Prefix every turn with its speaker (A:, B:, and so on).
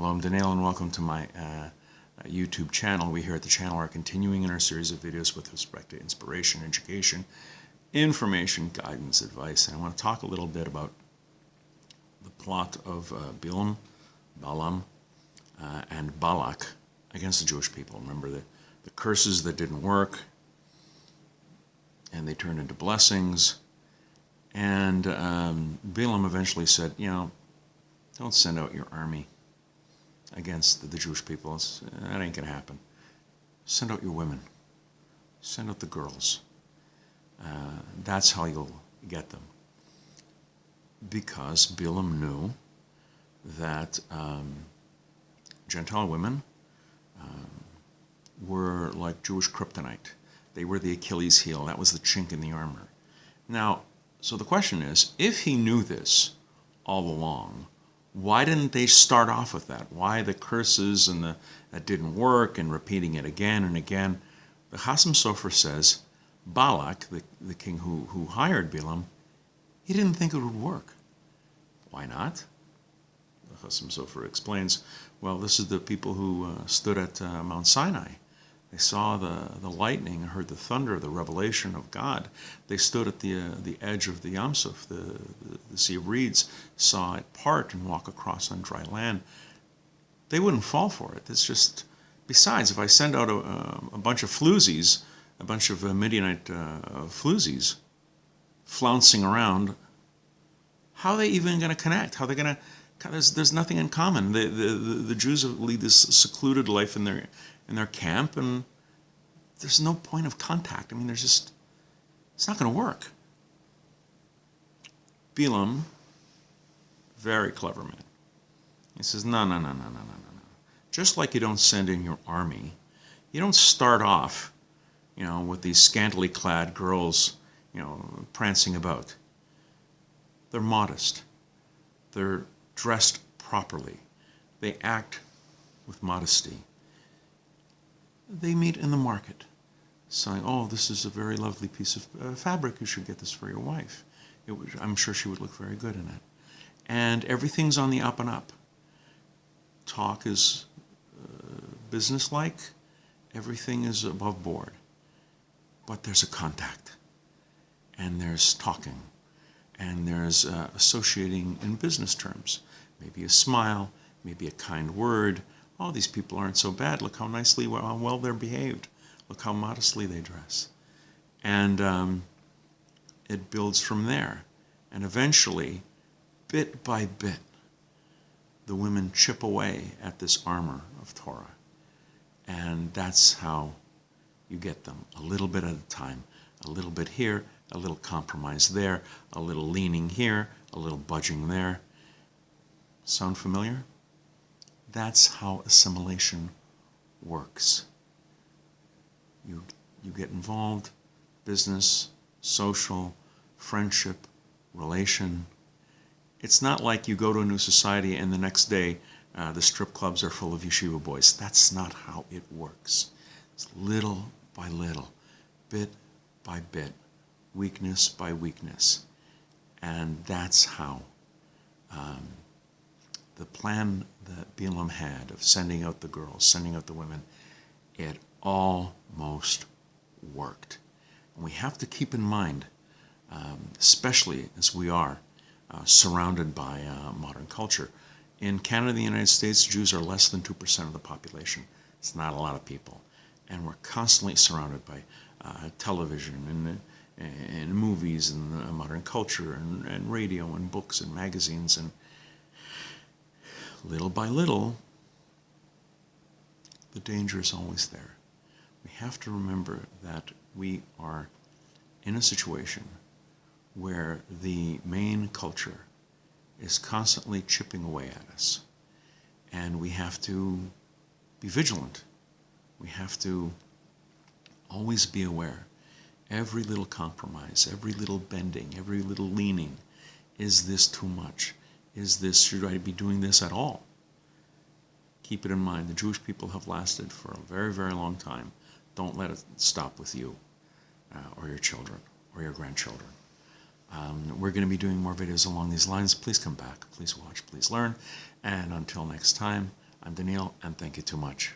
A: Hello, I'm Daniel and welcome to my YouTube channel. We here at the channel are continuing in our series of videos with respect to inspiration, education, information, guidance, advice. And I want to talk a little bit about the plot of Bilaam, and Baalak against the Jewish people. Remember the curses that didn't work, and they turned into blessings. And Bilaam eventually said, don't send out your army against the Jewish people. That ain't going to happen. Send out your women. Send out the girls. That's how you'll get them. Because Bilaam knew that Gentile women were like Jewish kryptonite. They were the Achilles heel. That was the chink in the armor. Now, so the question is, if he knew this all along, why didn't they start off with that? Why the curses and that didn't work and repeating it again and again? The Chasam Sofer says Baalak, the king who hired Bilaam, he didn't think it would work. Why not? The Chasam Sofer explains, well, this is the people who stood at Mount Sinai. They saw the lightning, heard the thunder, the revelation of God. They stood at the edge of the Yam Suf, the Sea of Reeds, saw it part and walk across on dry land. They wouldn't fall for it. It's just, besides, if I send out a bunch of floozies, a bunch of Midianite floozies flouncing around, how are they even going to connect? How are they going to? There's nothing in common. The Jews lead this secluded life in their camp, and there's no point of contact. I mean, it's not going to work. Bilaam, very clever man. He says, no. Just like you don't send in your army, you don't start off, with these scantily clad girls, prancing about. They're modest. They're dressed properly. They act with modesty. They meet in the market, saying, oh, this is a very lovely piece of fabric. You should get this for your wife. I'm sure she would look very good in it. And everything's on the up and up. Talk is businesslike. Everything is above board. But there's a contact. And there's talking. And there's associating in business terms. Maybe a smile, maybe a kind word. Oh, these people aren't so bad. Look how nicely, how well they're behaved. Look how modestly they dress. And it builds from there. And eventually, bit by bit, the women chip away at this armor of Torah. And that's how you get them, a little bit at a time. A little bit here, a little compromise there, a little leaning here, a little budging there. Sound familiar? That's how assimilation works. You get involved, business, social, friendship, relation. It's not like you go to a new society and the next day the strip clubs are full of yeshiva boys. That's not how it works. It's little by little, bit by bit, weakness by weakness. And that's how the plan that Bilaam had of sending out the girls, sending out the women, it almost worked. And we have to keep in mind, especially as we are surrounded by modern culture. In Canada and the United States, Jews are less than 2% of the population. It's not a lot of people. And we're constantly surrounded by television and movies and modern culture and radio and books and magazines, and little by little, the danger is always there. We have to remember that we are in a situation where the main culture is constantly chipping away at us. And we have to be vigilant. We have to always be aware. Every little compromise, every little bending, every little leaning, is this too much? Should I be doing this at all? Keep it in mind, the Jewish people have lasted for a very, very long time. Don't let it stop with you, or your children, or your grandchildren. We're going to be doing more videos along these lines. Please come back, please watch, please learn. And until next time, I'm Daniel, and thank you too much.